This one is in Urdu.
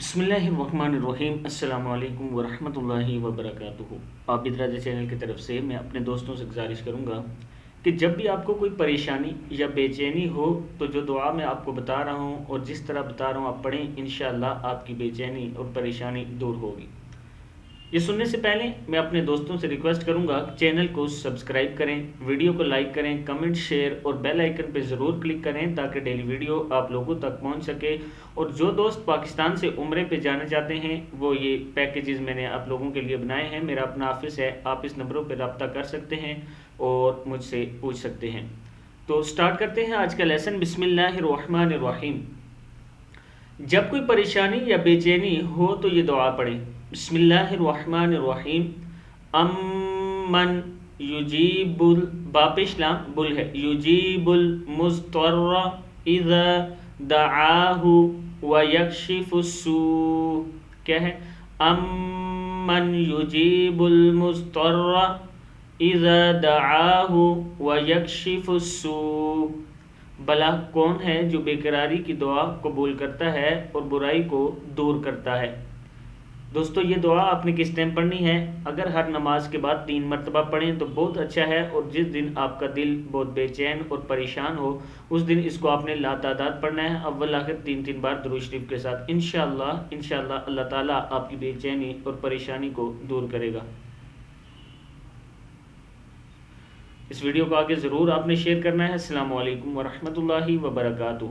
بسم اللہ الرحمن الرحیم، السلام علیکم ورحمۃ اللہ وبرکاتہ۔ عابد راجہ چینل کی طرف سے میں اپنے دوستوں سے گزارش کروں گا کہ جب بھی آپ کو کوئی پریشانی یا بے چینی ہو تو جو دعا میں آپ کو بتا رہا ہوں اور جس طرح بتا رہا ہوں آپ پڑھیں، انشاءاللہ آپ کی بے چینی اور پریشانی دور ہوگی۔ یہ سننے سے پہلے میں اپنے دوستوں سے ریکویسٹ کروں گا کہ چینل کو سبسکرائب کریں، ویڈیو کو لائک کریں، کمنٹ، شیئر اور بیل آئیکن پہ ضرور کلک کریں تاکہ ڈیلی ویڈیو آپ لوگوں تک پہنچ سکے۔ اور جو دوست پاکستان سے عمرے پہ جانا چاہتے ہیں وہ یہ پیکیجز میں نے آپ لوگوں کے لیے بنائے ہیں۔ میرا اپنا آفس ہے، آپ اس نمبروں پہ رابطہ کر سکتے ہیں اور مجھ سے پوچھ سکتے ہیں۔ تو سٹارٹ کرتے ہیں آج کا لیسن۔ بسم اللہ الرحمن الرحیم۔ جب کوئی پریشانی یا بے چینی ہو تو یہ دعا پڑھیں۔ بسم اللہ الرحمن الرحیم۔ امن یجیب باپش لام بل ہے، یجیب المضطر اذا دعاہ ویکشف السوء۔ کیا ہے؟ امن یجیب المضطر اذا دعاہ ویکشف السوء۔ بھلا کون ہے جو بے قراری کی دعا قبول کرتا ہے اور برائی کو دور کرتا ہے۔ دوستو یہ دعا آپ نے کس ٹائم پڑھنی ہے؟ اگر ہر نماز کے بعد 3 مرتبہ پڑھیں تو بہت اچھا ہے، اور جس دن آپ کا دل بہت بے چین اور پریشان ہو اس دن اس کو آپ نے لاتعداد پڑھنا ہے، اول آخر 3 بار درود شریف کے ساتھ۔ انشاءاللہ اللہ تعالیٰ آپ کی بے چینی اور پریشانی کو دور کرے گا۔ اس ویڈیو کو آگے ضرور آپ نے شیئر کرنا ہے۔ السلام علیکم ورحمۃ اللہ وبرکاتہ۔